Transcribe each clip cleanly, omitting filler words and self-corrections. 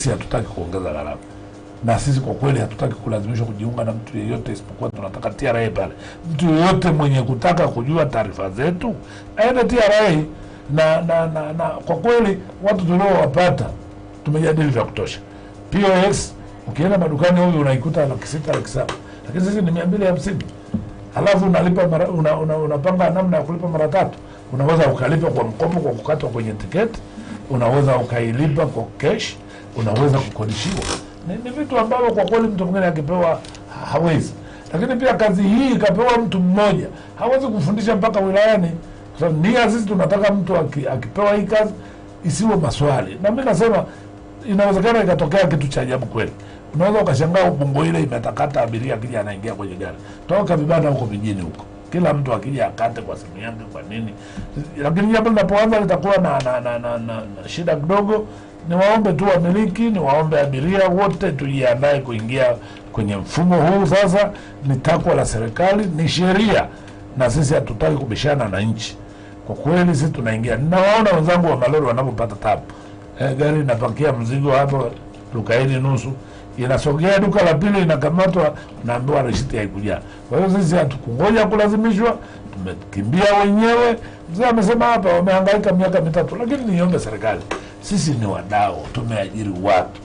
sisi hatutaki kuongeza gharama. Na sisi kwa kweli hatutaki kulazimishwa kujiunga na mtu yeyote, isipokuwa tunataka TRA pale. Mtu yeyote mwenye kutaka kujua taarifa zetu aende TRA, na kwa kweli watu tuliowapata tumejadili vya kutosha. POS ukienda madukani huyu unaikuta 600,000 700,000, lakini sisi ni 250. Alafu unalipa unapanga namna ya kulipa mara 3. Unaweza ukalipa kwa mkopo kwa kukatwa kwenye tiketi, unaweza ukailipa kwa cash, unaweza kukodishiwa. Ni vitu ambavyo kwa kweli mtu mwingine akipewa hawezi. Lakini pia kazi hii ikapewa mtu mmoja, hawezi kufundisha mpaka wilayani. Kwa sababu nia sisi tunataka mtu akipewa hii kazi isiwe maswali. Na mimi nasema inawezekana ikatokea kitu cha ajabu kweli. Unaweza ukashangaa Ubungo ile imetakata abiria akija anaingia kwenye gari. Toka vibanda huko vijijini huko. Kila mtu akija akate kwa simu yake kwa nini. Lakini jambo linapoanza litakuwa na shida kidogo. Niwaombe tu wamiliki, niwaombe abiria wote tujiandae kuingia kwenye mfumo huu sasa. Ni takwa la serikali, ni sheria, na sisi hatutaki kubishana na nchi. Kwa kweli sisi tunaingia. Ninawaona wenzangu wa malori wanapopata tabu. Gari inapakia mzigo hapo dukaini nusu, inasogea duka la pili inakamatwa, naambiwa risiti haikuja. Kwa hiyo sisi hatukungoja kulazimishwa, tumekimbia wenyewe. Mzee amesema hapa wamehangaika miaka 3, lakini niombe serikali, sisi ni wadau, tumeajiri watu.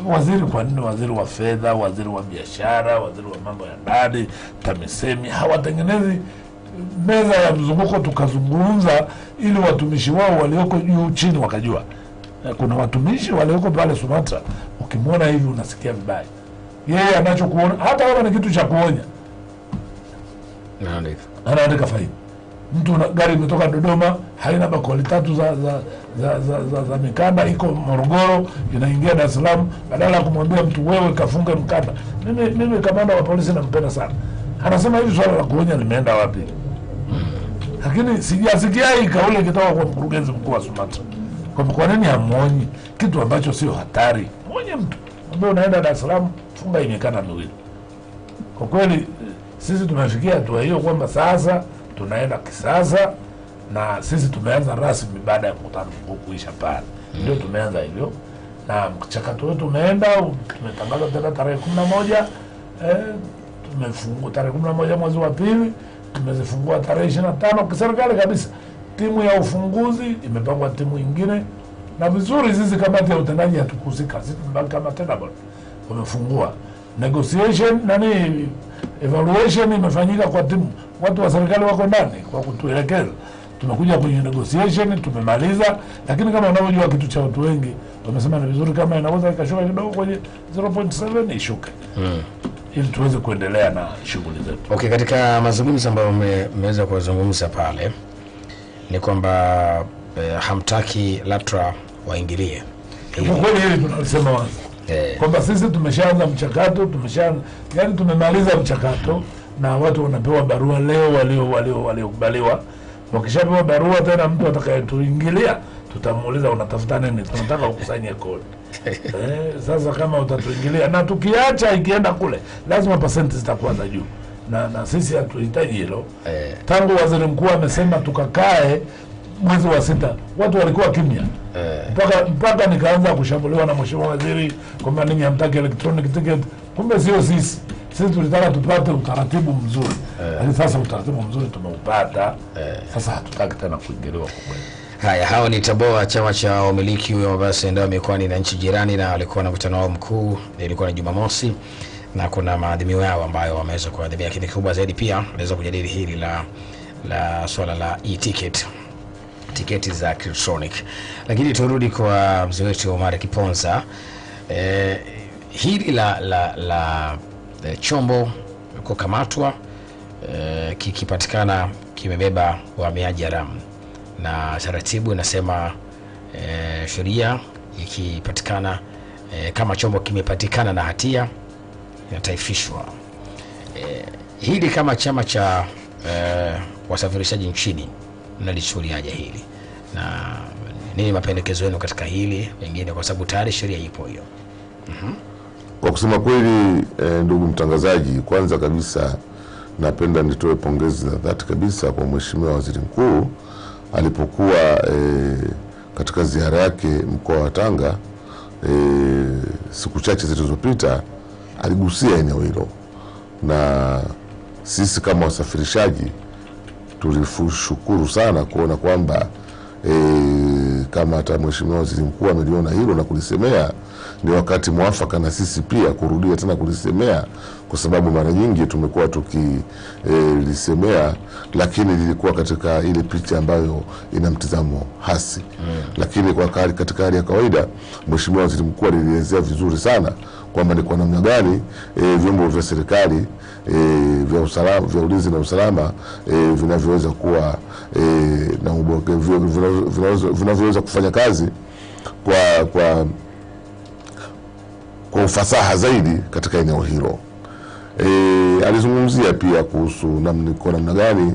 Waziri kwa nini, waziri wa fedha, waziri wa biashara, waziri wa mambo ya ndani, TAMISEMI hawatengenezi meza ya mzunguko tukazungumza ili watumishi wao walioko juu chini wakajua? Kuna watumishi walioko pale Sumatra, ukimwona hivi unasikia vibaya. Yeye anachokuona hata kama ni kitu cha kuonya, anaandika faini. Mtu gari imetoka Dodoma haina bakoli 3 za mikanda, iko Morogoro inaingia Dar es Salaam, badala ya kumwambia mtu wewe kafunge mkanda. Mimi kamanda wa polisi nampenda sana. Anasema hivi swala la kuonya limeenda wapi? Lakini sijasikia hii kauli ikitoka kwa mkurugenzi mkuu wa Sumatra. Kwa nini hamuonyi kitu ambacho sio hatari? Mwonye mtu ambaye unaenda Dar es Salaam funga imekana miwili. Kwa kweli sisi tumefikia hatua hiyo kwamba sasa tunaenda kisasa, na sisi tumeanza rasmi baada ya mkutano mkuu kuisha pale. Ndio tumeanza hivyo, na mchakato wetu umeenda, tumetangaza tena tarehe 11, tumefungua tarehe 11 mwezi wa pili, tumezifungua tarehe 25 kiserikali kabisa. Timu ya ufunguzi imepangwa, timu nyingine, na vizuri sisi kamati ya utendaji hatukusika, sisi tumebaki kama tena bado wamefungua negotiation evaluation imefanyika kwa timu, watu wa serikali wako ndani kwa kutuelekeza. Tumekuja kwenye negotiation, tumemaliza, lakini kama unavyojua kitu cha watu wengi wamesema ni vizuri kama inaweza ikashuka kidogo kwenye 0.7 ishuke. Ili tuweze kuendelea na shughuli zetu. Okay, katika mazungumzo ambayo mmeweza kuzungumza pale ni kwamba hamtaki LATRA waingilie. Kwa kweli hili tunasema wazi. Kwamba sisi tumeshaanza mchakato, yani tumemaliza mchakato, na watu wanapewa barua leo waliokubaliwa. Wakishapewa barua tena mtu atakayetuingilia tutamuuliza unatafuta nini? Tunataka ukusanye kodi. Sasa kama utatuingilia na tukiacha ikienda kule lazima pasenti zitakuwa za juu. Na sisi hatuhitaji hilo. Tangu waziri mkuu amesema tukakae mwezi wa 6, watu walikuwa kimya. Mpaka nikaanza kushambuliwa na mheshimiwa waziri kwamba ninyi hamtaki electronic ticket. Kumbe sio sisi. Sisi tulitaka tupate utaratibu mzuri. Lakini sasa utaratibu mzuri tumeupata. Sasa hatutaki tena kuingiliwa kwa kweli. Haya, hao ni Taboa, chama cha umiliki wa mabasi ndio mikoani na nchi jirani, na walikuwa na mkutano wao mkuu, ilikuwa ni Jumamosi, na kuna maadhimio yao ambayo wameweza kuadhimia. Lakini kubwa zaidi pia waweza kujadili hili la swala la e-ticket, tiketi za electronic. Lakini turudi kwa mzee wetu Omar Kiponza. Hili la chombo kukamatwa kikipatikana kimebeba wahamiaji haramu, na taratibu inasema sheria ikipatikana kama chombo kimepatikana na hatia inataifishwa. Hili kama chama cha wasafirishaji nchini mnalichukuliaje hili, na nini mapendekezo yenu katika hili pengine, kwa sababu tayari sheria ipo hiyo? Kwa kusema kweli, ndugu mtangazaji, kwanza kabisa napenda nitoe pongezi za dhati kabisa kwa Mheshimiwa Waziri Mkuu alipokuwa katika ziara yake mkoa wa Tanga, siku chache zilizopita aligusia eneo hilo, na sisi kama wasafirishaji tulishukuru sana kuona kwamba kama hata Mheshimiwa Waziri Mkuu ameliona hilo na kulisemea. Ni wakati mwafaka na sisi pia kurudia tena kulisemea, kwa sababu mara nyingi tumekuwa tukilisemea lakini lilikuwa katika ile picha ambayo ina mtazamo hasi. Lakini katika hali ya kawaida Mheshimiwa Waziri Mkuu alielezea vizuri sana kwamba ni kwa namna gani vyombo vya serikali vya usalama, vya ulinzi na usalama vinavyoweza kuwa na vinavyoweza kufanya kazi kwa ufasaha zaidi katika eneo hilo. Alizungumzia pia kuhusu namna gani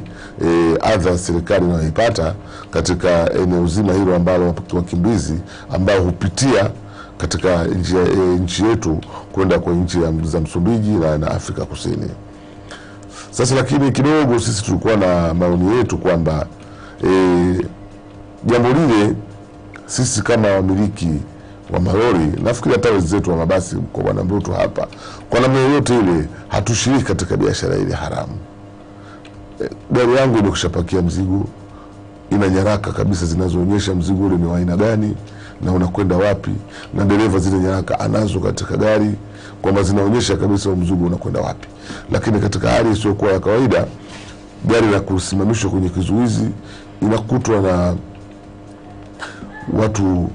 adha serikali inayoipata katika eneo zima hilo ambalo wakimbizi ambao hupitia katika nchi yetu kwenda kwa nchi za Msumbiji na Afrika Kusini. Sasa lakini kidogo sisi tulikuwa na maoni yetu kwamba jambo lile sisi kama wamiliki wa malori, nafikiri hata wenzetu wa mabasi kwa Bwana Mruto hapa, kwa namna yoyote ile hatushiriki katika biashara ile haramu. Gari yangu imekushapakia mzigo, ina nyaraka kabisa zinazoonyesha mzigo ule ni wa aina gani na unakwenda wapi, na dereva zile nyaraka anazo katika gari kwamba zinaonyesha kabisa mzigo unakwenda wapi. Lakini katika hali isiyokuwa ya kawaida, gari la kusimamishwa kwenye kizuizi inakutwa na watu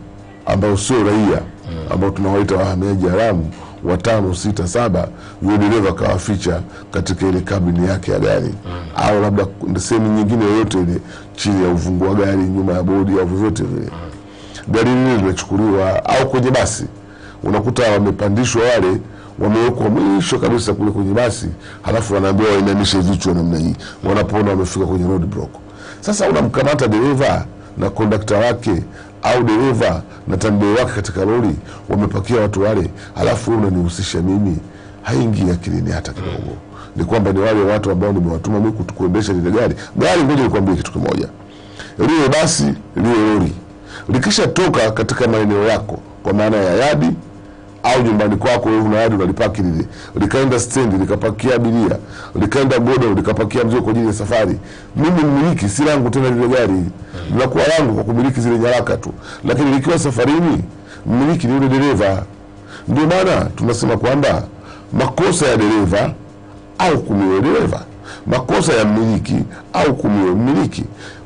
ambao sio raia, ambao tunawaita wahamiaji haramu, 5, 6, 7. Yule dereva kawaficha katika ile kabini yake ya gari, au labda sehemu nyingine yoyote ile, chini ya uvungu wa gari, nyuma ya bodi au vyovyote vile. Gari lile linachukuliwa, au kwenye basi unakuta wamepandishwa wale, wamewekwa mwisho kabisa kule kwenye basi, halafu wanaambiwa wainamishe vichwa namna hii wanapoona wamefika kwenye road block. Sasa unamkamata dereva na kondakta wake au dereva na tambeo wake katika lori, wamepakia watu wale, halafu unanihusisha mimi, haingii akilini hata kidogo. Ni kwamba ni wale watu ambao nimewatuma mimi kuendesha lile gari. Ngoja nikwambie kitu kimoja, lile basi, lile lori likisha toka katika maeneo yako, kwa maana ya yadi au nyumbani kwako, wewe una yadi unalipaki lile, likaenda stendi likapakia abiria, likaenda boda likapakia mzigo kwa ajili ya safari, mimi mmiliki si langu tena lile gari, linakuwa langu kwa kumiliki zile nyaraka tu. Lakini likiwa safarini, mmiliki ni yule dereva. Ndio maana tunasema kwamba makosa ya dereva au kumiwe dereva, makosa ya mmiliki au kumiwe mmiliki.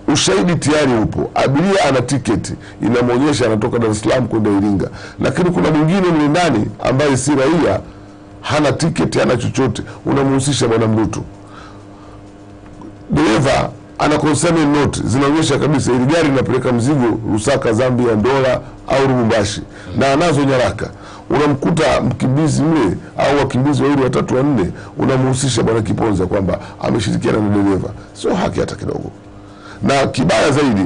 Ushahidi tayari upo, abiria ana tiketi inamuonyesha anatoka Dar es Salaam kwenda Iringa, lakini kuna mwingine mle ndani ambaye si raia, hana tiketi, hana chochote, unamhusisha Bwana Mruto. Dereva ana consignment note zinaonyesha kabisa ile gari linapeleka mzigo Lusaka, Zambia, Ndola au Lubumbashi, na anazo nyaraka. Unamkuta mkimbizi mle au wakimbizi wawili, 3, 4, unamhusisha Bwana Kiponza kwamba ameshirikiana na dereva. Sio haki hata kidogo. Na kibaya zaidi,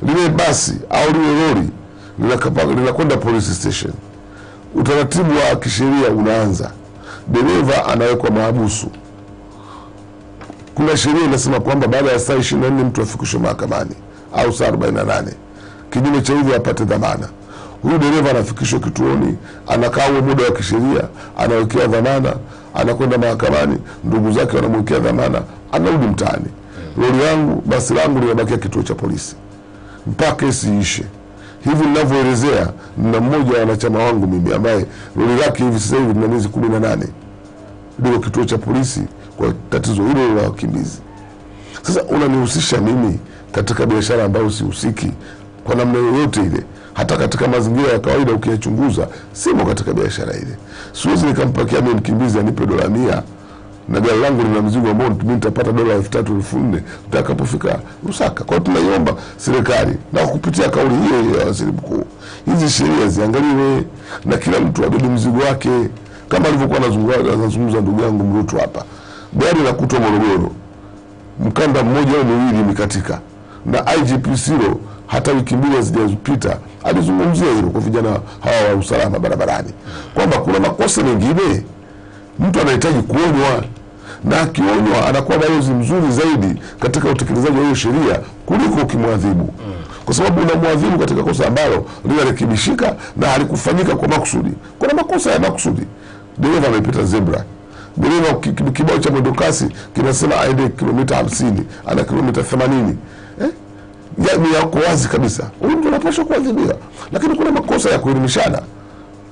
lile basi au lile lori linakwenda police station. Utaratibu wa kisheria unaanza, dereva anawekwa mahabusu. Kuna sheria inasema kwamba baada ya saa 24 mtu afikishwe mahakamani au saa 48, kinyume cha hivyo apate dhamana. Huyu dereva anafikishwa kituoni, anakaa huo muda wa kisheria, anawekewa dhamana, anakwenda mahakamani, ndugu zake wanamwekea dhamana, anarudi mtaani. Lori yangu, basi langu linabakia kituo cha polisi mpaka isiishe. Hivi ninavyoelezea, na mmoja wa wanachama wangu mimi ambaye lori lake hivi sasa hivi lina miezi 18 ndio kituo cha polisi kwa tatizo hilo la wakimbizi. Sasa unanihusisha mimi katika biashara ambayo sihusiki kwa namna yoyote ile. Hata katika mazingira ya kawaida ukiyachunguza, simo katika biashara ile. Siwezi nikampakia mimi mkimbizi anipe $100 na gari langu lina mzigo ambao mimi nitapata $3,000, $4,000 nitakapofika Lusaka. Kwa hiyo tunaiomba serikali na kupitia kauli hiyo ya Waziri Mkuu, hizi sheria ziangaliwe na kila mtu abebe mzigo wake, kama alivyokuwa anazungumza ndugu yangu Mruto hapa. Gari la kutwa Morogoro, mkanda mmoja au miwili mikatika, na IGP Siro hata wiki mbili zijazopita alizungumzia hilo kwa vijana hawa wa usalama barabarani, kwamba kuna makosa mengine mtu anahitaji kuonywa, na akionywa anakuwa balozi mzuri zaidi katika utekelezaji wa hiyo sheria kuliko ukimwadhibu. kwa sababu unamwadhibu katika kosa ambalo linarekebishika na halikufanyika kwa makusudi. Kuna makosa ya makusudi. Dereva amepita zebra, dereva kibao cha mwendo kasi kinasema aende kilomita 50, ana kilomita 80, ni yako wazi kabisa, huyu mtu anapaswa kuadhibiwa. Lakini kuna makosa ya kuelimishana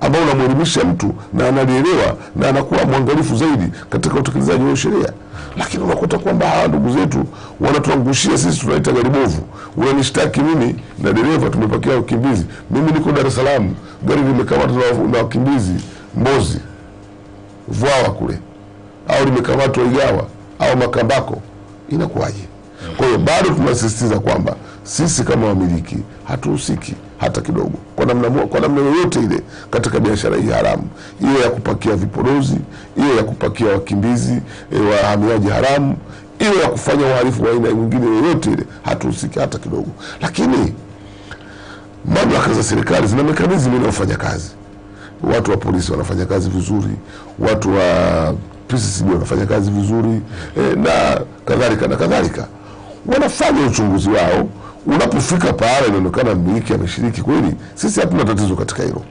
ambao unamwelimisha mtu na analielewa na anakuwa mwangalifu zaidi katika utekelezaji wa sheria. Lakini unakuta kwamba hawa ndugu zetu wanatuangushia sisi, tunaita gari bovu. Unanishtaki mimi na dereva tumepakia wakimbizi, mimi niko Dar es Salaam, gari limekamatwa na wakimbizi Mbozi Vwawa kule, au limekamatwa Igawa au Makambako, inakuwaje? Kwa hiyo bado tunasisitiza kwamba sisi kama wamiliki hatuhusiki hata kidogo kwa namna yoyote ile katika biashara hii haramu, iwe ya kupakia vipodozi, iwe ya kupakia wakimbizi wahamiaji haramu, iwe ya kufanya uhalifu wa aina nyingine yoyote ile, hatuhusiki hata kidogo. Lakini mamlaka za serikali zina mekanizmu inayofanya kazi. Watu wa polisi wanafanya kazi vizuri, watu wa PCCB wanafanya kazi vizuri, na kadhalika na kadhalika, wanafanya uchunguzi wao. Unapofika pale inaonekana mmiliki ameshiriki kweli, sisi hatuna tatizo katika hilo,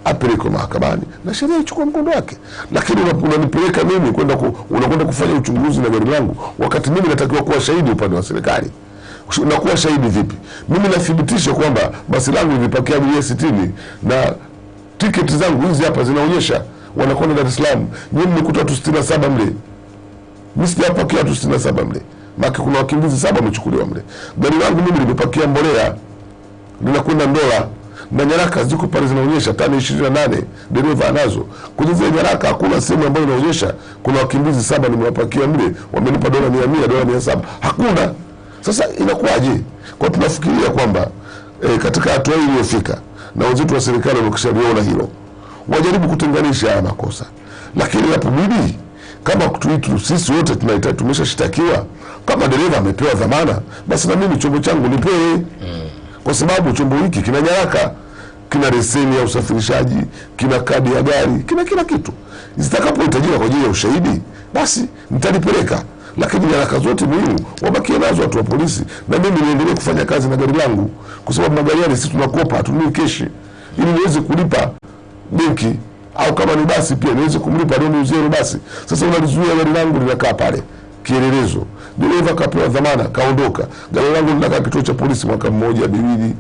apeleke mahakamani na sheria ichukue mkondo wake. Lakini unanipeleka mimi unakwenda kufanya uchunguzi na gari langu, wakati mimi natakiwa kuwa shahidi upande wa serikali. Unakuwa shahidi vipi? Mimi nathibitisha kwamba basi langu lilipakia abiria 60 na tiketi zangu hizi hapa zinaonyesha wanakwenda Dar es Salaam. Nyinyi mlikuta watu 67 mle, mimi sijapakia watu 67 mle, maki kuna wakimbizi 7 wamechukuliwa mle. Gari langu mimi limepakia mbolea, linakwenda Ndola, na nyaraka ziko pale zinaonyesha tani 28 dereva anazo. Kwenye zile nyaraka hakuna sehemu ambayo inaonyesha kuna wakimbizi 7 nimewapakia mle, wamenipa dola 100, dola 700, hakuna. Sasa inakuwaje? Kwa tunafikiria kwamba katika hatua hii iliyofika, na wenzetu wa serikali wakishaliona hilo, wajaribu kutenganisha haya makosa. Lakini inapobidi, kama sisi wote tunahitaji, tumeshashtakiwa, kama dereva amepewa dhamana, basi na mimi chombo changu nipewe, kwa sababu chombo hiki kina nyaraka, kina leseni ya usafirishaji, kina kadi ya gari, kina kila kitu. Zitakapohitajika kwa ajili ya ushahidi, basi nitalipeleka. Lakini nyaraka zote muhimu wabakie nazo watu wa polisi, na mimi niendelee kufanya kazi na gari langu, kwa sababu magari yale sisi tunakopa, hatunui keshi, ili niweze kulipa benki, au kama ni basi pia niweze kumlipa ndio niuzie basi. Sasa unalizuia gari langu linakaa pale kielelezo, dereva kapewa dhamana kaondoka, gari langu linakaa kituo cha polisi mwaka 1, 2,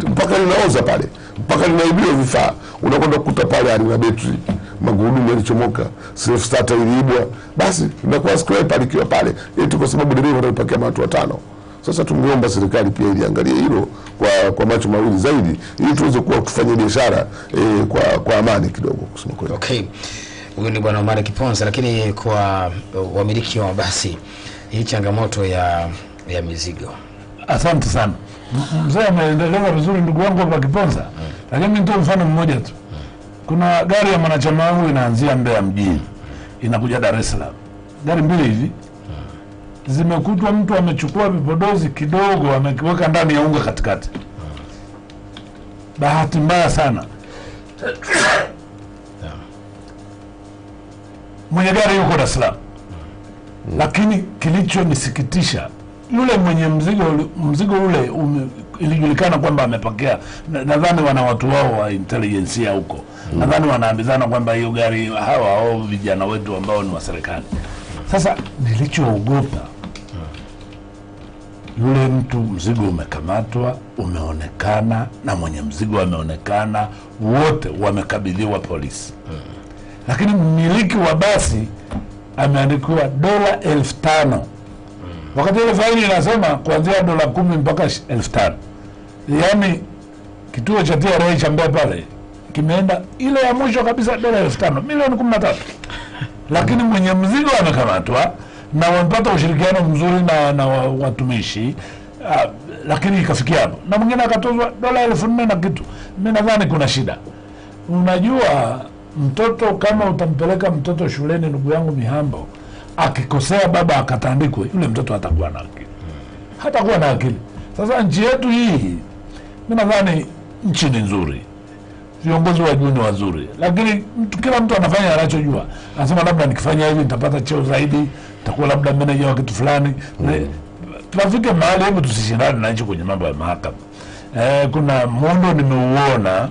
mpaka linaoza pale, mpaka linaibiwa vifaa. Unakwenda kukuta pale halina betri, magurudumu yalichomoka, self starter iliibwa, basi inakuwa scrap alikiwa pale, eti kwa sababu dereva anapakia watu 5. Sasa tungeomba serikali pia iliangalie hilo kwa macho mawili zaidi, ili tuweze kuwa tufanye biashara kwa amani kidogo, kusema kweli. Okay. Huyu ni Bwana Omar Kiponza. Lakini kwa wamiliki wa mabasi, hii changamoto ya mizigo. Asante sana. Mzee ameendeleza vizuri ndugu wangu hapa Kiponza. Lakini mimi nitoa mfano mmoja tu. Kuna gari ya mwanachama wangu inaanzia Mbeya mjini, inakuja Dar es Salaam. Gari mbili hivi. Zimekutwa mtu amechukua vipodozi kidogo amekiweka ndani ya unga katikati. Bahati mbaya sana, mwenye gari yuko Dar es Salaam, lakini kilichonisikitisha, yule mwenye mzigo ule ilijulikana kwamba amepakia, nadhani wana watu wao wa intelligence huko, nadhani wanaambizana kwamba hiyo gari hawa au vijana wetu ambao ni wa serikali. Sasa nilichoogopa, yule mtu mzigo umekamatwa, umeonekana, na mwenye mzigo ameonekana, wote wamekabidhiwa polisi. Lakini mmiliki wa basi ameandikiwa dola 5,000. Wakati ile faini inasema kuanzia dola 10 mpaka 5,000. Yaani kituo cha TRA cha Mbeya pale kimeenda ile ya mwisho kabisa dola 5,000, milioni 13. Lakini mwenye mzigo amekamatwa na wamepata ushirikiano mzuri na watumishi, lakini ikafikia hapo. Na mwingine akatozwa dola 4,000 na kitu. Mimi nadhani kuna shida. Unajua, mtoto kama utampeleka mtoto shuleni, ndugu yangu Mihambo, akikosea baba akatandikwe, yule mtoto hatakuwa na akili. Hatakuwa na akili. Sasa nchi yetu hii, mimi nadhani nchi ni nzuri, viongozi wa juu ni wazuri, lakini kila mtu anafanya anachojua. Anasema labda nikifanya hivi nitapata cheo zaidi, nitakuwa labda manager wa kitu fulani. Tunafika mahali hebu tusishindane na nchi kwenye mambo ya mahakama. Kuna muundo nimeuona,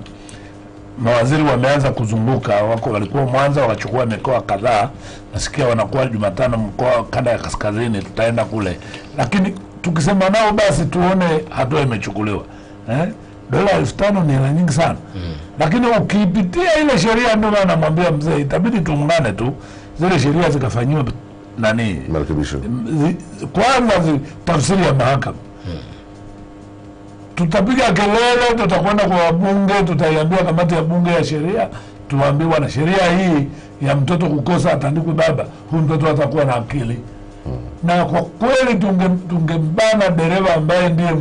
mawaziri wameanza kuzunguka, walikuwa Mwanza wakachukua mikoa kadhaa, nasikia wanakuwa Jumatano mkoa kanda ya kaskazini, tutaenda kule. Lakini tukisema nao basi tuone hatua imechukuliwa. Dola 5,000 ni hela nyingi sana. Lakini ukipitia ile sheria, ndio maana namwambia mzee itabidi tuungane tu, zile sheria zikafanywa marekebisho. Kwanza tafsiri ya mahakama. Tutapiga kelele, tutakwenda kwa wabunge, tutaiambia kamati ya bunge ya sheria, tuambie bwana, sheria hii ya mtoto kukosa atandikwe baba, huyu mtoto atakuwa na akili. Na kwa kweli tungembana dereva ambaye ndiye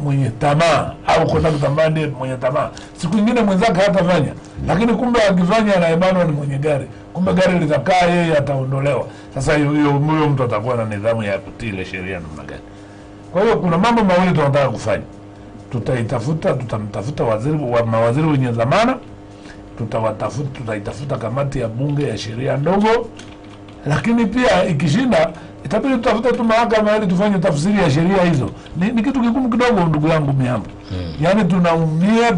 mwenye tamaa, au kondakta ambaye ndiye mwenye tamaa. Siku nyingine mwenzake hatafanya, lakini kumbe akifanya anaebanwa ni mwenye gari. Kumbe gari litakaa, yeye ataondolewa. Sasa huyo mtu atakuwa na nidhamu ya kutii ile sheria namna gani? Kwa hiyo kuna mambo mawili tunataka kufanya. Tutamtafuta mawaziri wenye dhamana, tutaitafuta kamati ya bunge ya sheria ndogo, lakini pia ikishinda itabidi tutafute tu mahakama ili tufanye tafsiri ya sheria hizo. Ni kitu kigumu kidogo, ndugu yangu Miambo. Yaani tunaumia.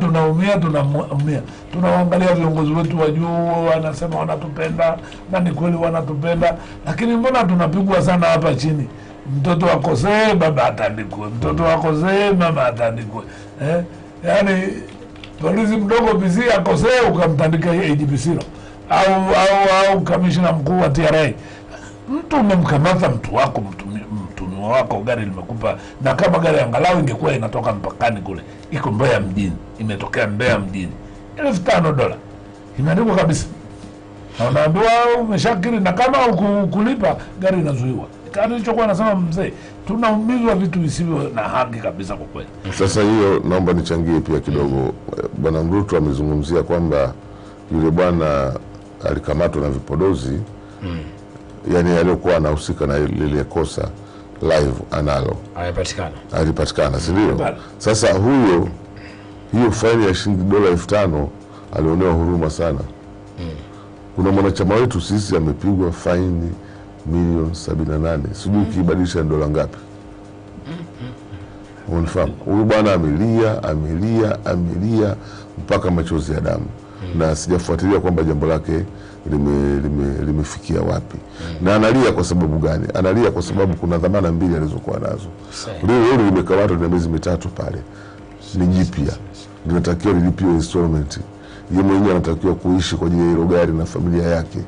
Tunaangalia viongozi wetu wa juu wanasema wanatupenda, na ni kweli wanatupenda, lakini mbona tunapigwa sana hapa chini? Mtoto akosee baba atandikwe, mtoto akosee mama atandikwe. Yaani polisi mdogo bizi akosee ukamtandika AGPC au kamishna mkuu wa TRA. Mtu umemkamata mtu wako, mtumiwa wako, gari limekupa, na kama gari angalau ingekuwa inatoka mpakani kule, iko Mbeya mjini, imetokea Mbeya mjini, $5,000 imeandikwa kabisa, na unaambiwa umeshakiri, na kama ukulipa gari inazuiwa. Alichokuwa anasema mzee, tunaumizwa vitu visivyo na haki kabisa kwa kweli. Sasa hiyo naomba nichangie pia kidogo. Bwana Mrutu amezungumzia kwamba yule bwana alikamatwa na vipodozi, yani alikuwa anahusika na lile kosa live analo. Alipatikana, si ndio? Sasa hiyo faini ya shilingi dola 5,000 alionewa huruma sana. Kuna mwanachama wetu sisi amepigwa faini milioni 78, sijui ukibadilisha dola ngapi. Unafahamu? Huyu bwana amelia mpaka machozi ya damu. Na sijafuatilia kwamba jambo lake limefikia wapi. Na analia kwa sababu gani? Analia kwa sababu kuna dhamana mbili alizokuwa nazo. Leo limekamatwa na miezi 3 pale. Ni jipya. Linatakiwa lilipiwe installment. Yeye mwenyewe anatakiwa kuishi kwa ajili ya hilo gari na familia yake.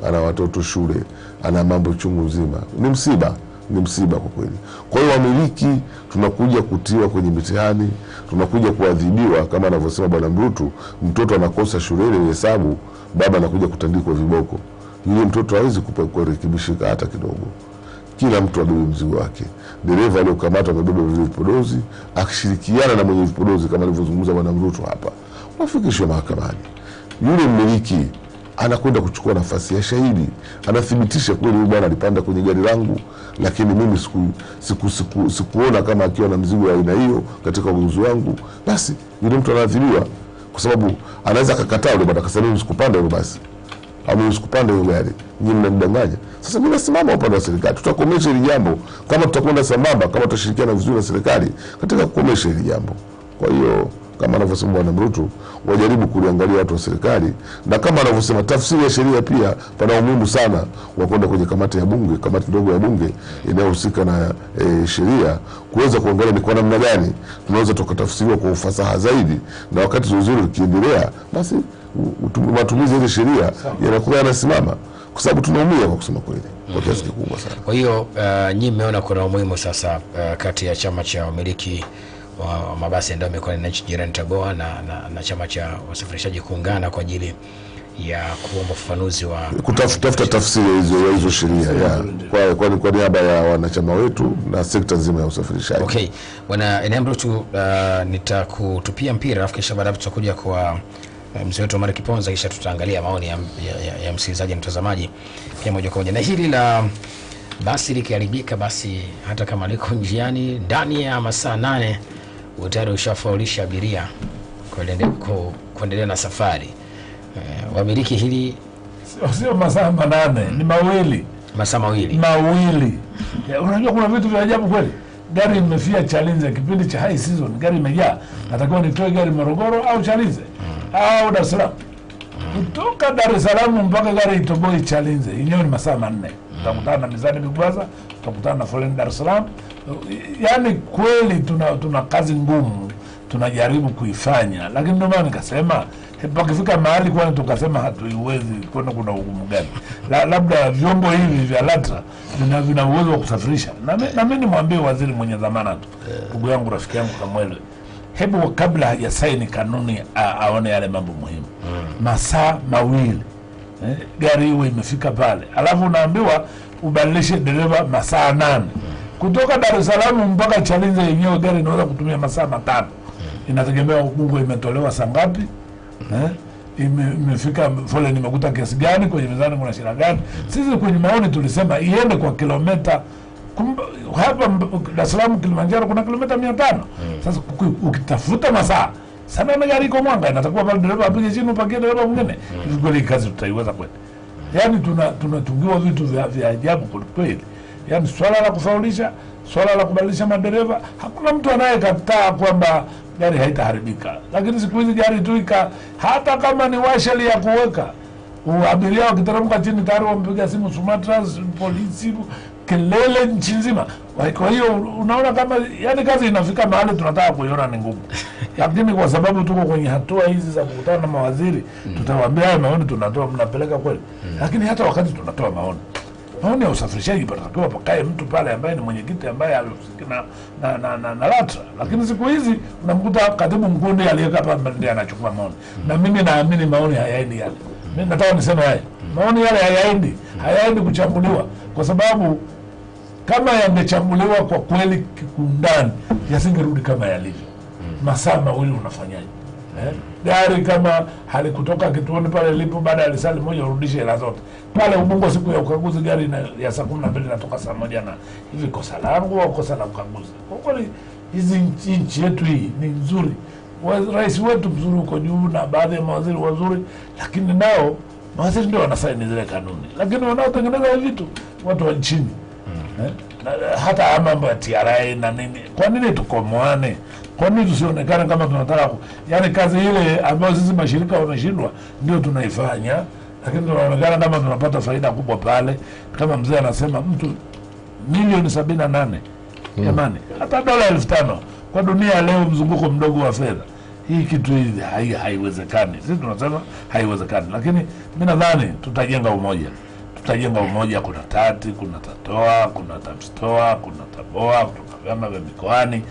Ana watoto shule, ana mambo chungu nzima. Ni msiba kwa kweli. Kwa hiyo wamiliki tunakuja kutiwa kwenye mitihani, tunakuja kuadhibiwa kama anavyosema Bwana Mrutu. Mtoto anakosa shuleni hesabu, baba anakuja kutandikwa viboko. Yule mtoto hawezi kurekebishika hata kidogo. Kila mtu abebe mzigo wake. Dereva aliyokamatwa amebeba vipodozi, akishirikiana na mwenye vipodozi kama alivyozungumza Bwana Mrutu hapa, wafikishwe mahakamani. Yule mmiliki anakwenda kuchukua nafasi ya shahidi, anathibitisha kweli huyu bwana alipanda kwenye gari langu, lakini mimi sikuona kama akiwa na mzigo wa aina hiyo katika ununuzi wangu. Basi yule mtu anaadhibiwa, kwa sababu anaweza akakataa yule bwana, akasema mimi sikupanda hiyo basi, au mimi sikupanda hiyo gari, nyinyi mnamdanganya. Sasa mimi nasimama upande wa serikali, tutakomesha hili jambo kama tutakwenda sambamba, kama tutashirikiana vizuri na serikali katika kukomesha hili jambo. Kwa hiyo kama anavyosema Bwana Mrutu, wajaribu kuliangalia watu wa serikali, na kama anavyosema tafsiri ya sheria pia pana umuhimu sana wa kwenda kwenye kamati ya bunge, kamati ndogo ya bunge inayohusika na sheria, kuweza kuangalia ni kwa namna gani tunaweza tukatafsiriwa kwa ufasaha zaidi, na wakati zoezi likiendelea basi matumizi ya sheria yanakuwa yanasimama, kwa sababu tunaumia kwa kusema kweli kwa kiasi kikubwa sana. Kwa hiyo nyinyi mmeona kuna umuhimu sasa kati ya chama cha wamiliki wa mabasi ndio imekuwa na nchi jirani Tabora na chama cha wasafirishaji kuungana kwa ajili ya kuomba ufafanuzi wa kutafuta tafsiri hizo sheria kwa niaba ya wanachama wetu na sekta nzima ya usafirishaji. Okay, bwana Enembro tu nitakutupia mpira afu kisha baadaye tutakuja kwa mzee wetu Omar Kiponza, kisha tutaangalia maoni ya msikilizaji na mtazamaji pia moja kwa moja. Na hili la basi likiharibika, basi hata kama liko njiani ndani ya masaa 8 utayari ushafaulisha abiria kuendelea na safari. Wamiliki hili sio masaa 8, ni mawili. Masaa mawili. Unajua kuna vitu vya ajabu kweli. gari imefia Chalinze kipindi cha high season, gari imejaa, natakiwa nitoe gari Morogoro au Chalinze au Dar es Salaam. Kutoka Dar es Salaam mpaka gari itoboi Chalinze yenyewe ni masaa 4. Utakutana na mizani Mikwaza, utakutana na foleni Dar es Salaam. Yani kweli tuna kazi ngumu tunajaribu kuifanya, lakini ndio maana nikasema pakifika mahali kwani tukasema hatuiwezi, kwani kuna ugumu gani? Labda vyombo hivi vya LATRA vina uwezo wa kusafirisha. Na mimi nimwambie waziri mwenye dhamana tu, ndugu yangu, rafiki yangu Kamwele, hebu kabla hajasaini kanuni aone yale mambo muhimu. Masaa 2 gari iwe imefika pale, alafu unaambiwa ubadilishe dereva masaa 8 kutoka Dar es Salaam mpaka Chalinze yenyewe gari inaweza kutumia masaa 5. Inategemea Ubungo imetolewa saa ngapi, imefika foleni imekuta kiasi gani, kwenye mizani kuna shida gani. Sisi kwenye maoni tulisema iende kwa kilomita. Hapa Dar es Salaam Kilimanjaro kuna kilomita 500. Sasa ukitafuta masaa sana na gari iko Mwanga, inatakuwa pale dereva apige chini upakie dereva mwingine. Hivi kweli kazi tutaiweza kweli? Yani tunatungiwa vitu vya ajabu kweli. Yani swala la kufaulisha, swala la kubadilisha madereva, hakuna mtu anayekataa kwamba gari haitaharibika. Lakini siku hizi gari tu hata kama ni washeli ya kuweka, abiria wakiteremka chini tayari wampiga simu Sumatra, polisi, kelele nchi nzima. Kwa hiyo unaona kama yani kazi inafika mahali tunataka kuiona ni ngumu. Lakini kwa sababu tuko kwenye hatua hizi za kukutana na mawaziri, tutawaambia haya maoni tunatoa, mnapeleka kweli. Lakini hata wakati tunatoa maoni ya usafirishaji patakiwa pakae mtu pale ambaye ni mwenyekiti ambaye alihusika na LATRA. Lakini siku hizi unamkuta katibu mkuu ndiye aliyeka hapa ndiye anachukua maoni. Na mimi naamini maoni hayaendi yale. Mimi nataka niseme haya. Maoni yale hayaendi kuchambuliwa, kwa sababu kama yangechambuliwa kwa kweli kikundani yasingerudi kama yalivyo. Masaa 2 unafanyaje? Gari kama halikutoka kituoni pale lipo baada ya lisali moja urudishe hela zote. Pale Ubungo siku ya ukaguzi gari ya saa 12 inatoka saa 1 na hivi kosa langu au kosa la ukaguzi. Kwa kweli hizi nchi yetu hii ni nzuri. Rais wetu mzuri uko juu na baadhi ya mawaziri wazuri, lakini nao mawaziri ndio wanasaini zile kanuni. Lakini wanaotengeneza vitu watu wa chini. Hata mambo ya TRA na nini. Kwa nini tukomoane? Kwa nini tusionekane kama tunataka yani kazi ile ambayo sisi mashirika wameshindwa ndio tunaifanya, lakini tunaonekana kama tunapata faida kubwa pale. Kama mzee anasema mtu milioni 78. Jamani, hata dola 5,000 kwa dunia leo, mzunguko mdogo wa fedha. Hii kitu hii haiwezekani. Sisi tunasema haiwezekani, lakini mimi nadhani tutajenga umoja. Kuna TATI, kuna TATOA, kuna TAMSTOA, kuna TABOA, kuna vyama vya mikoani.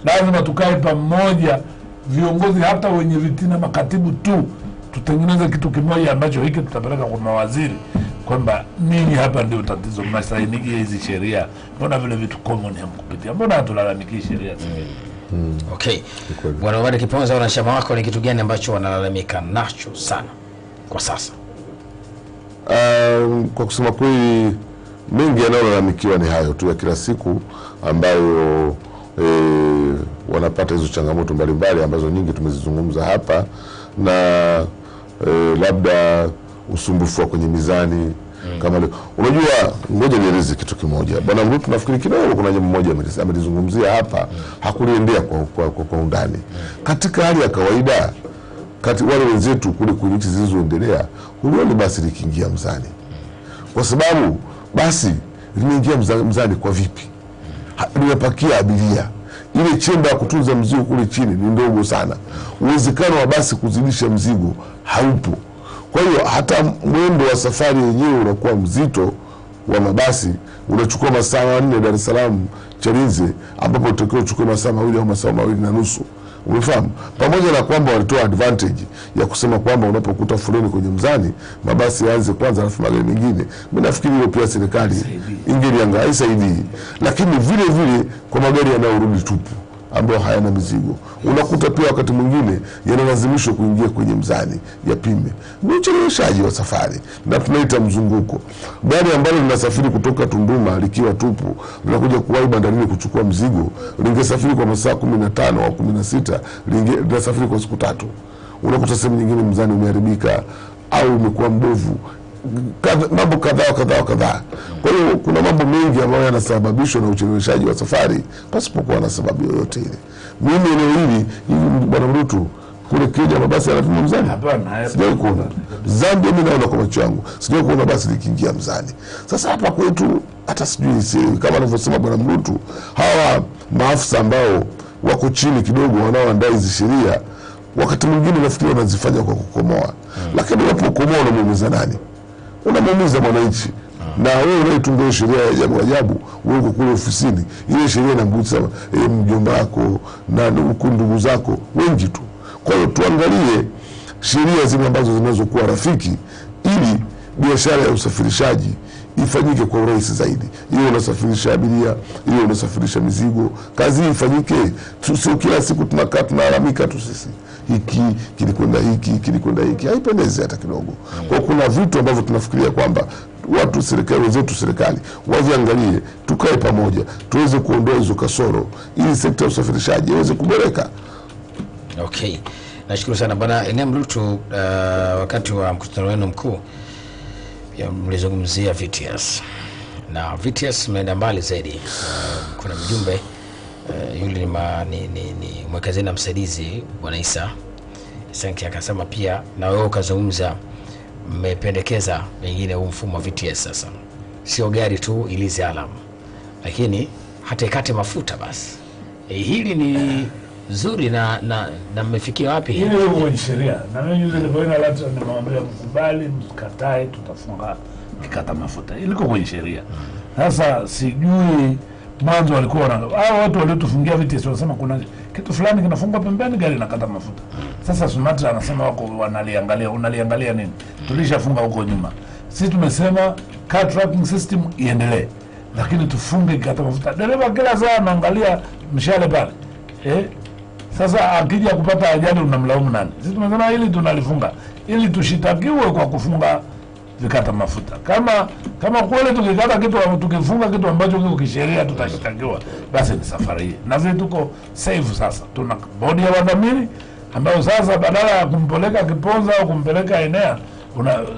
Lazima tukae pamoja, viongozi hata wenye viti na makatibu tu, tutengeneze kitu kimoja ambacho hiki tutapeleka kwa mawaziri kwamba ninyi hapa ndio tatizo, mnasainiki hizi sheria. Mbona vile vitu common hamkupitia? Mbona hatulalamiki sheria zingine? Okay. Bwana Omar Kiponza, wanachama wako ni kitu gani ambacho wanalalamika nacho sana kwa sasa? Kwa kusema kweli mengi yanayolalamikiwa ni hayo tu ya kila siku ambayo wanapata hizo changamoto mbalimbali ambazo nyingi tumezizungumza hapa, na labda usumbufu wa kwenye mizani kama leo. Unajua, ngoja nieleze kitu kimoja. Bwana Mrutu nafikiri kidogo kuna jambo moja amelizungumzia hapa, hakuliendea kwa undani. Katika hali ya kawaida, wale wenzetu kule kwenye nchi zilizoendelea, hulioni basi likiingia mzani. Kwa sababu basi linaingia mzani kwa vipi? Limepakia abiria. Ile chemba ya kutunza mzigo kule chini ni ndogo sana. Uwezekano wa basi kuzidisha mzigo haupo. Kwa hiyo hata mwendo wa safari yenyewe unakuwa mzito wa mabasi. Unachukua masaa 4 Dar es Salaam Chalinze, ambapo utakiwa uchukue masaa 2 au masaa 2.5. Umefahamu? Pamoja na kwamba walitoa advantage ya kusema kwamba unapokuta foleni kwenye mzani mabasi yaanze kwanza alafu magari mengine. Mimi nafikiri hiyo pia serikali ingeliangalia isaidii. Lakini vile vile kwa magari yanayorudi tupu ambao hayana mizigo, unakuta pia wakati mwingine yanalazimishwa kuingia kwenye mzani yapime. Ni ucheleweshaji wa safari na tunaita mzunguko. Gari ambalo linasafiri kutoka Tunduma likiwa tupu linakuja kuwahi bandarini kuchukua mzigo, lingesafiri kwa masaa 15 au 16, linasafiri kwa siku 3. Unakuta sehemu nyingine mzani umeharibika au umekuwa mbovu. mambo kadhaa. Kwa hiyo kuna mambo mengi ambayo yanasababishwa na ucheleweshaji wa safari pasipokuwa na sababu yoyote ile. Mimi eneo hili hivi Bwana Mrutu, kule Kenya mabasi yanapima mzani? Hapana, sijawahi kuona. Zambia mimi naona kwa macho yangu, sijawahi kuona basi likiingia mzani. Sasa hapa kwetu hata sijui kama anavyosema Bwana Mrutu, hawa maafisa ambao wako chini kidogo wanaoandaa hizi sheria, wakati mwingine nafikiri wanazifanya kwa kukomoa. Lakini unapokomoa unamuumiza nani? Unamuumiza mwananchi. Na wewe unaitunga sheria ya ajabu, wewe uko kule ofisini, ile sheria inamgusa mjomba wako na ndugu zako wengi tu. Kwa hiyo tuangalie sheria zile ambazo zinazokuwa rafiki, ili biashara ya usafirishaji ifanyike kwa urahisi zaidi. Hiyo unasafirisha abiria, hiyo unasafirisha mizigo, kazi hii ifanyike. Sio kila siku tunakaa tunalalamika tu sisi, hiki kilikwenda hiki, haipendezi hata kidogo. Kwa kuna vitu ambavyo tunafikiria kwamba watu serikali waviangalie, tukae pamoja tuweze kuondoa hizo kasoro ili sekta ya usafirishaji iweze kuboreka. Okay. Nashukuru sana Bwana Enem Mrutu. Wakati wa mkutano wenu mkuu pia mlizungumzia VTS. Na VTS mmeenda mbali zaidi. Kuna mjumbe yule ni mwekazini na msaidizi Bwana Isa Senki akasema pia na wewe ukazungumza, mmependekeza wengine huu mfumo wa VTS sasa. Sio gari tu ilize alama, lakini hata ikate mafuta basi. Hili ni zuri na mmefikia wapi? Hili huko ni sheria. Na mimi juzi nilipoenda LATRA nimemwambia mkubali mkatae tutafunga kikata mafuta. Iliko kwenye sheria. Sasa sijui mwanzo walikuwa hao watu waliotufungia VTS wanasema kuna kitu fulani kinafungwa pembeni gari nakata mafuta. Sasa Sumatra anasema wako wanaliangalia, unaliangalia nini? Tulishafunga huko nyuma. Sisi tumesema car tracking system iendelee, lakini tufunge kikata mafuta. Dereva kila saa anaangalia mshale pale. Sasa akija kupata ajali unamlaumu nani? Sisi tumesema hili tunalifunga ili tushitakiwe kwa kufunga vikata mafuta. Kama kweli tukikata kitu, tukifunga kitu ambacho kiko kisheria tutashitakiwa, basi ni safari hii. Na sisi tuko safe sasa. Tuna bodi ya wadhamini ambao sasa badala ya kumpeleka Kiponza au kumpeleka Enea,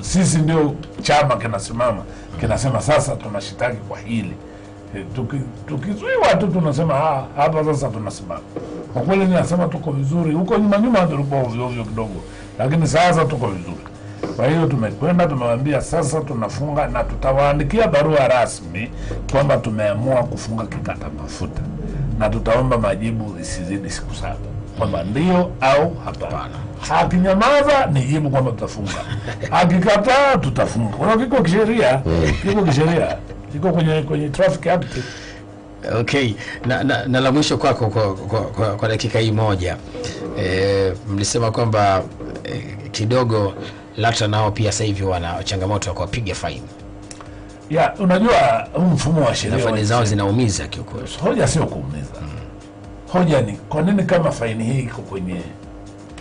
sisi ndio chama kinasimama. Kinasema sasa tunashitaki kwa hili. Tukizuiwa tu tunasema hapa sasa tunasimama. Kwa kweli ninasema tuko vizuri. Huko nyuma tulikuwa ovyo kidogo, lakini sasa tuko vizuri. Kwa hiyo tumekwenda tumewaambia sasa tunafunga, na tutawaandikia barua rasmi kwamba tumeamua kufunga kikata mafuta, na tutaomba majibu isizidi siku 7 kwamba ndio au hapana. Akinyamaza ni jibu kwamba tutafunga, akikataa tutafunga. Kwa hiyo kiko kisheria, kiko kwenye Traffic Act. Okay. Na la mwisho kwako kwa dakika hii moja, mlisema kwamba kidogo LATRA nao pia sasa hivi wana changamoto ya kuwapiga faini. Unajua mfumo wa sheria faini zao zinaumiza kiukweli. Hoja sio kuumiza. Hoja ni kwa nini kama faini hii iko kwenye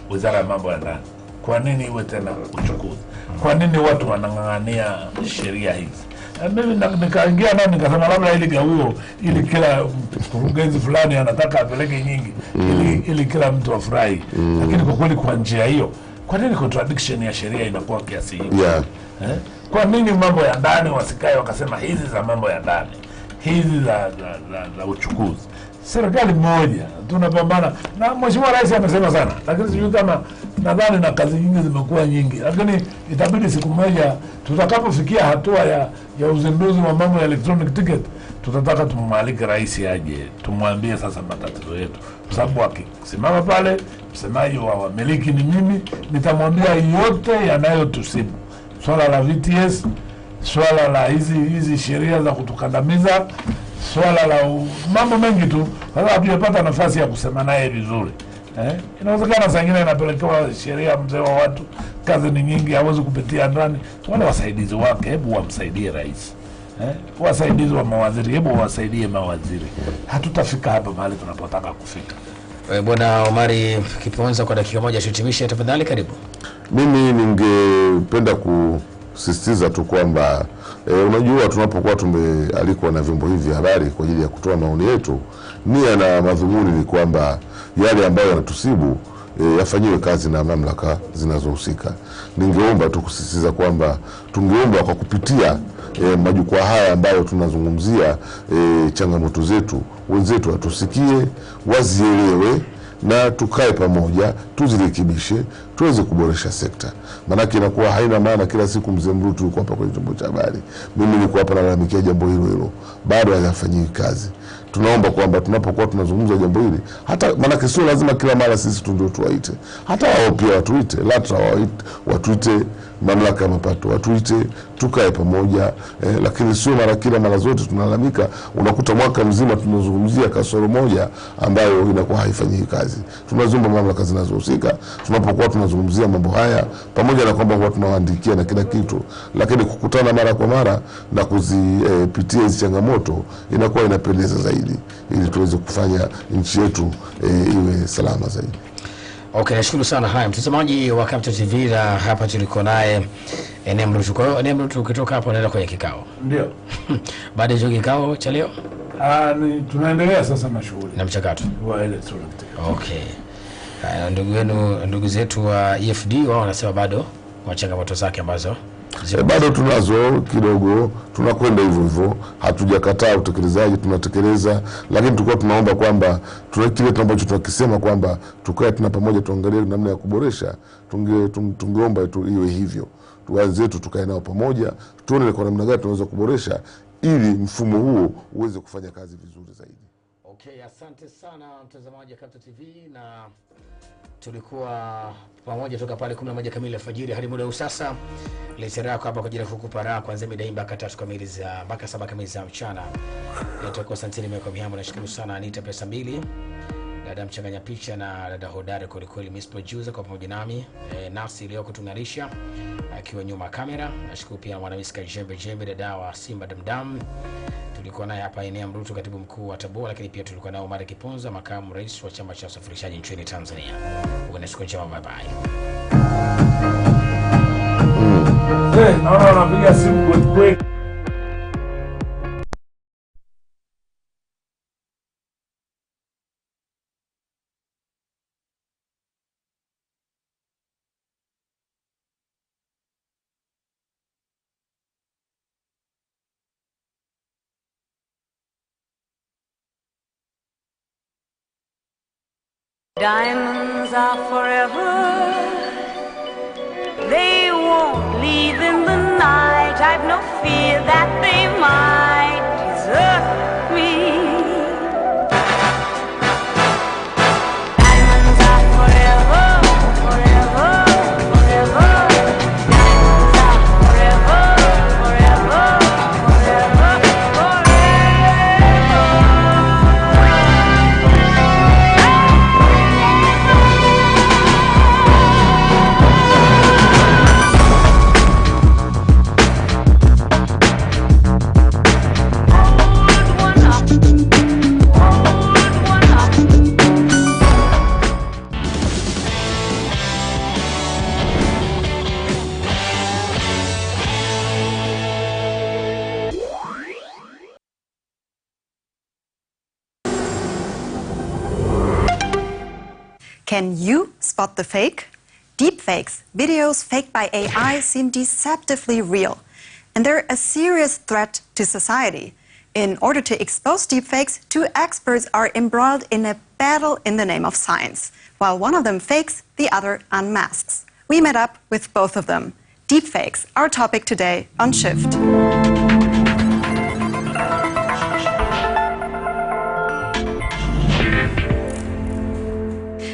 Wizara ya Mambo ya Ndani, kwa nini iwe tena uchukuzi? Kwa nini watu wanang'ang'ania sheria hizi? Mimi nikaingia nao nikasema labda ili gawio, ili kila mkurugenzi fulani anataka apeleke nyingi ili kila mtu afurahi. Lakini kwa kweli kwa njia hiyo, kwa nini contradiction ya sheria inakuwa kiasi hiki? Kwa nini mambo ya ndani wasikae wakasema hizi za mambo ya ndani, hizi za uchukuzi? Serikali moja tunapambana, na Mheshimiwa Rais amesema sana, lakini sijui kama, nadhani na kazi nyingi zimekuwa nyingi, lakini itabidi siku moja tutakapofikia hatua ya uzinduzi wa mambo ya electronic ticket, tutataka tumwalike rais aje tumwambie sasa matatizo yetu, kwa sababu akisimama pale msemaji wa wamiliki ni mimi, nitamwambia yote yanayotusibu, swala la VTS, swala la hizi sheria za kutukandamiza, swala la mambo mengi tu. Sasa hatujapata nafasi ya kusema naye vizuri. Inawezekana saa nyingine inapelekewa sheria mzee wa watu, kazi ni nyingi, hawezi kupitia ndani. Wale wasaidizi wake, hebu wamsaidie rais. Wasaidizi wa mawaziri, hebu wasaidie mawaziri. Hatutafika hapa mahali tunapotaka kufika. Bwana Omari Kiponza, kwa dakika moja tuhitimishe tafadhali, karibu. Mimi ningependa kusisitiza tu kwamba unajua tunapokuwa tumealikwa na vyombo hivi vya habari kwa ajili ya kutoa maoni yetu, nia na madhumuni ni kwamba yale ambayo yanatusibu yafanyiwe kazi na mamlaka zinazohusika. Ningeomba tu kusisitiza kwamba tungeomba kwa kupitia majukwaa haya ambayo tunazungumzia changamoto zetu, wenzetu watusikie, wazielewe na tukae pamoja tuzirekebishe, tuweze kuboresha sekta. Manake inakuwa haina maana kila siku mzee Mrutu yuko hapa kwenye chombo cha habari, mimi niko hapa nalalamikia jambo hilo bado hayafanyiki kazi. Tunaomba kwamba tunapokuwa tunazungumza jambo hili, hata manake sio lazima kila mara sisi tu ndio tuwaite, hata wao pia watuite, LATRA watuite, mamlaka ya mapato watuite, tukae pamoja. Lakini sio kila mara zote tunalalamika, unakuta mwaka mzima tunazungumzia kasoro moja ambayo inakuwa haifanyiki kazi. Tunazomba mamlaka zinazohusika tunapokuwa tunazungumzia mambo haya, pamoja na kwamba huwa tunawaandikia na kila kitu, lakini kukutana mara kwa mara na kuzipitia hizo changamoto inakuwa inapendeza zaidi, ili tuweze kufanya nchi yetu iwe salama zaidi. Okay, nashukuru sana. Haya, mtazamaji wa Capital TV, na hapa tuliko naye Mrutu. Kwa hiyo Mrutu, ukitoka hapo unaenda kwenye kikao? Ndio. Baada ya kikao cha leo tunaendelea sasa na shughuli na mchakato wa electronic. Okay. Ndugu zetu wa EFD wao wanasema bado kwa changamoto zake ambazo bado tunazo kidogo, tunakwenda hivyo, hatujakataa utekelezaji, tunatekeleza, lakini tulikuwa tunaomba kwamba kile ambacho tunakisema kwamba tukae tuna pamoja tuangalie namna ya kuboresha, tungeomba iwe hivyo. Wenzetu tukae nao pamoja, tuone kwa namna gani tunaweza kuboresha ili mfumo huo uweze kufanya kazi vizuri zaidi. Okay, asante sana mtazamaji wa Capital TV, na tulikuwa pamoja toka pale 11 kamili alfajiri hadi muda sasa. Letera yako hapa kwa ajili ya kukupa raha kuanzia mida mpaka 3 kamili za mpaka 7 kamili za mchana. Nitakuwa santini meko mihambo. Nashukuru sana Anita Pesa Mbili, dada mchanganya picha na dada hodari kweli Miss Producer kwa pamoja nami, nafsi leo kutunganisha akiwa nyuma kamera. Nashukuru pia mwanamisi Jembe dada wa Simba Damdam. Tulikuwa naye hapa Mrutu, katibu mkuu wa Tabora, lakini pia tulikuwa nao Mari Kiponza, makamu rais wa chama cha usafirishaji nchini Tanzania. Siku njema, bye bye. Naona wanapiga simu kweli. Diamonds are forever, they won't leave in the night. I've no fear that they might desert me. Diamonds are forever, forever, forever. Diamonds are forever, forever, forever, forever. Can you spot the fake? Deepfakes, videos faked by AI, seem deceptively real, and they're a serious threat to society. In order to expose deepfakes, 2 experts are embroiled in a battle in the name of science. While one of them fakes, the other unmasks. We met up with both of them. Deepfakes, our topic today on Shift.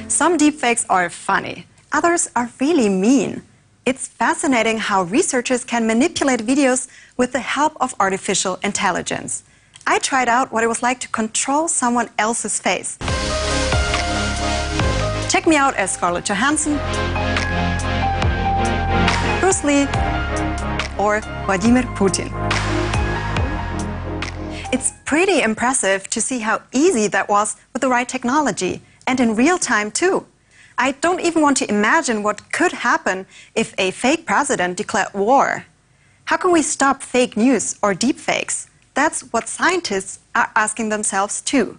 Some deepfakes are funny, others are really mean. It's fascinating how researchers can manipulate videos with the help of artificial intelligence. I tried out what it was like to control someone else's face. Check me out as Scarlett Johansson, Bruce Lee, or Vladimir Putin. It's pretty impressive to see how easy that was with the right technology. And in real time, too. I don't even want to imagine what could happen if a fake president declared war. How can we stop fake news or deepfakes? That's what scientists are asking themselves, too.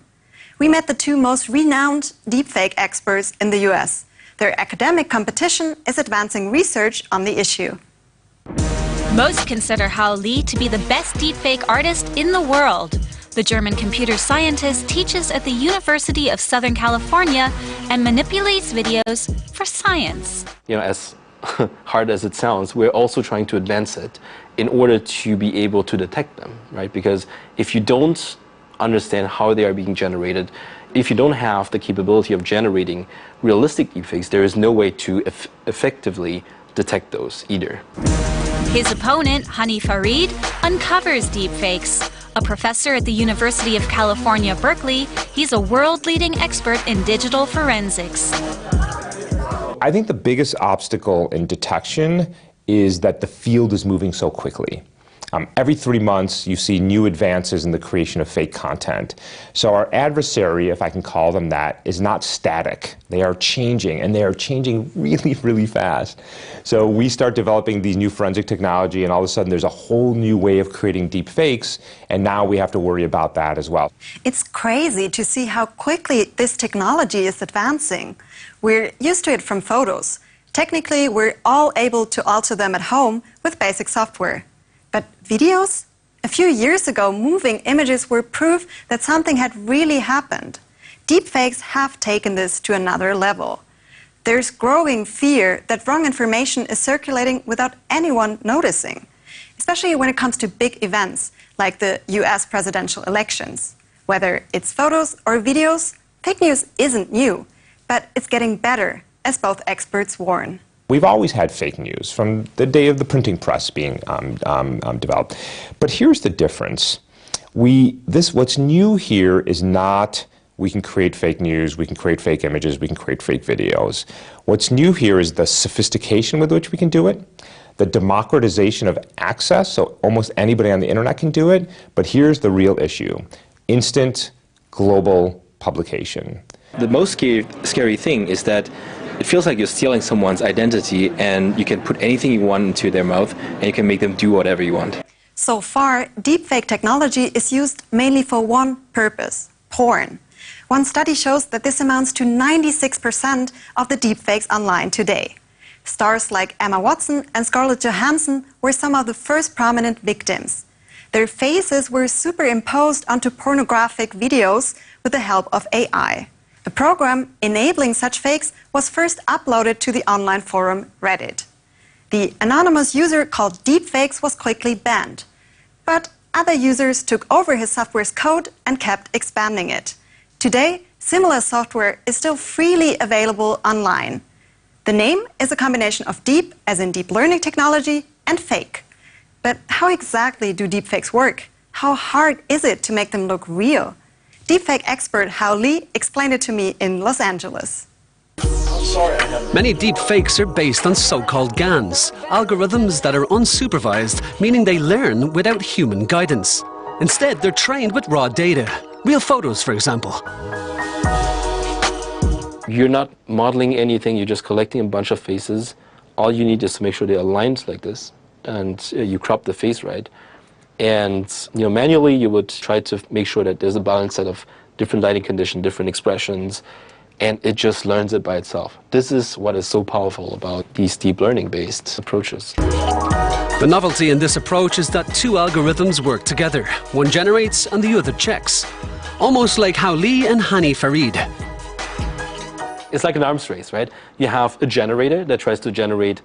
We met the 2 most renowned deepfake experts in the US. Their academic competition is advancing research on the issue. Most consider Hao Li to be the best deepfake artist in the world. The German computer scientist teaches at the University of Southern California and manipulates videos for science. You know, as hard as it sounds, we're also trying to advance it in order to be able to detect them, right? Because if you don't understand how they are being generated, if you don't have the capability of generating realistic deepfakes, there is no way to effectively detect those either. His opponent, Hani Farid, uncovers deepfakes. A professor at the University of California, Berkeley, he's a world-leading expert in digital forensics. I think the biggest obstacle in detection is that the field is moving so quickly. Every 3 months, you see new advances in the creation of fake content. So our adversary, if I can call them that, is not static. They are changing, and they are changing really, really fast. So we start developing these new forensic technology, and all of a sudden there's a whole new way of creating deep fakes, and now we have to worry about that as well. It's crazy to see how quickly this technology is advancing. We're used to it from photos. Technically, we're all able to alter them at home with basic software. But videos? A few years ago, moving images were proof that something had really happened. Deepfakes have taken this to another level. There's growing fear that wrong information is circulating without anyone noticing, especially when it comes to big events like the US presidential elections. Whether it's photos or videos, fake news isn't new, but it's getting better, as both experts warn. We've always had fake news from the day of the printing press being developed. But here's the difference. What's new here is not we can create fake news, we can create fake images, we can create fake videos. What's new here is the sophistication with which we can do it, the democratization of access, so almost anybody on the internet can do it. But here's the real issue: instant global publication. The most scary thing is that it feels like you're stealing someone's identity, and you can put anything you want into their mouth and you can make them do whatever you want. So far, deepfake technology is used mainly for one purpose: porn. One study shows that this amounts to 96% of the deepfakes online today. Stars like Emma Watson and Scarlett Johansson were some of the first prominent victims. Their faces were superimposed onto pornographic videos with the help of AI. A program enabling such fakes was first uploaded to the online forum Reddit. The anonymous user called Deepfakes was quickly banned. But other users took over his software's code and kept expanding it. Today, similar software is still freely available online. The name is a combination of deep, as in deep learning technology, and fake. But how exactly do deepfakes work? How hard is it to make them look real? Deepfake expert Hao Li explained it to me in Los Angeles. Many deepfakes are based on so-called GANs, algorithms that are unsupervised, meaning they learn without human guidance. Instead, they're trained with raw data, real photos, for example. You're not modeling anything, you're just collecting a bunch of faces. All you need is to make sure they're aligned like this, and you crop the face right. And manually you would try to make sure that there's a balanced set of different lighting conditions, different expressions, and it just learns it by itself. This is what is so powerful about these deep learning-based approaches. The novelty in this approach is that two algorithms work together. One generates and the other checks. Almost like Hao Li and Hani Farid. It's like an arms race, right? You have a generator that tries to generate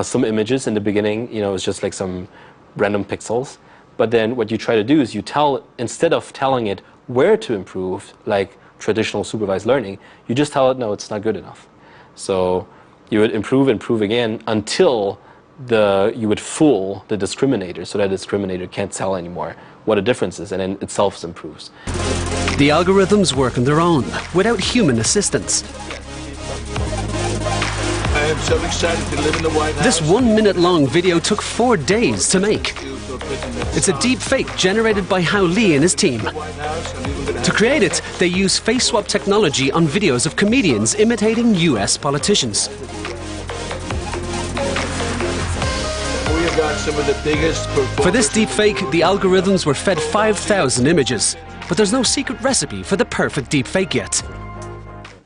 some images. In the beginning, it's just like some random pixels. But then what you try to do is you tell, instead of telling it where to improve, like traditional supervised learning, you just tell it, no, it's not good enough. So you would improve again until you would fool the discriminator, so that the discriminator can't tell anymore what a difference is, and then it self-improves. The algorithms work on their own, without human assistance. I am so excited to live in the White House. This 1 minute long video took 4 days to make. It's a deep fake generated by Hao Li and his team. To create it, they use face swap technology on videos of comedians imitating US politicians. We have got some of the biggest performers. For this deep fake, the algorithms were fed 5,000 images. But there's no secret recipe for the perfect deep fake yet.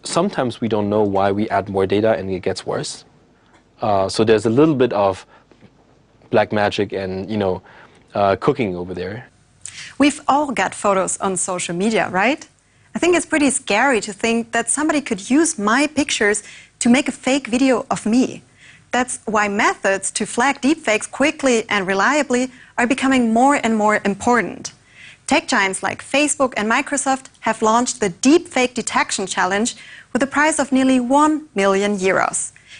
sometimes we don't know why we add more data and it gets worse. So there's a little bit of black magic and, cooking over there. We've all got photos on social media, right? I think it's pretty scary to think that somebody could use my pictures to make a fake video of me. That's why methods to flag deepfakes quickly and reliably are becoming more and more important. Tech giants like Facebook and Microsoft have launched the Deepfake Detection Challenge with a prize of nearly €1 million.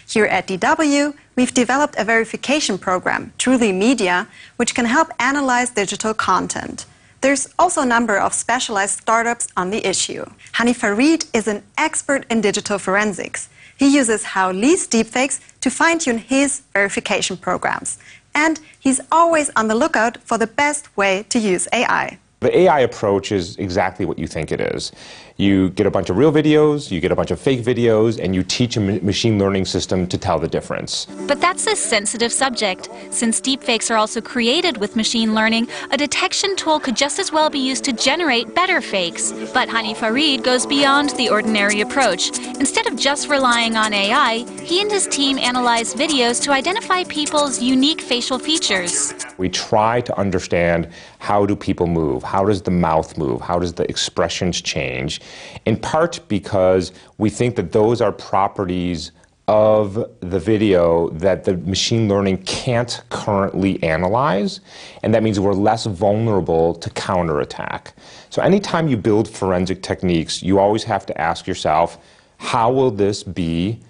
Here at DW, we've developed a verification program, Truly Media, which can help analyze digital content. There's also a number of specialized startups on the issue. Hani Farid is an expert in digital forensics. He uses Hao Li's deepfakes to fine-tune his verification programs. And he's always on the lookout for the best way to use AI. The AI approach is exactly what you think it is. You get a bunch of real videos, you get a bunch of fake videos, and you teach a machine learning system to tell the difference. But that's a sensitive subject. Since deepfakes are also created with machine learning, a detection tool could just as well be used to generate better fakes. But Hani Farid goes beyond the ordinary approach. Instead of just relying on AI, he and his team analyze videos to identify people's unique facial features. We try to understand, how do people move? How does the mouth move? How does the expressions change? In part because we think that those are properties of the video that the machine learning can't currently analyze, and that means we're less vulnerable to counterattack. So anytime you build forensic techniques, you always have to ask yourself, how will this be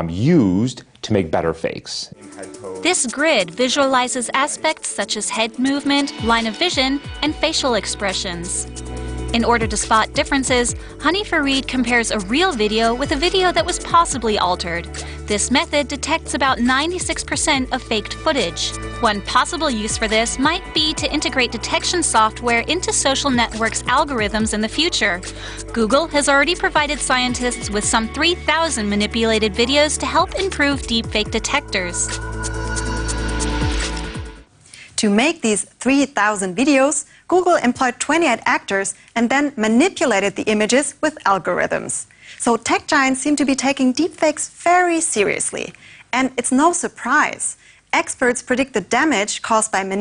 used to make better fakes? This grid visualizes aspects such as head movement, line of vision, and facial expressions. In order to spot differences, Hani Farid compares a real video with a video that was possibly altered. This method detects about 96% of faked footage. One possible use for this might be to integrate detection software into social networks' algorithms in the future. Google has already provided scientists with some 3,000 manipulated videos to help improve deepfake detectors. To make these 3,000 videos, Google employed 28 actors and then manipulated the images with algorithms. So tech giants seem to be taking deepfakes very seriously. And it's no surprise. Experts predict the damage caused by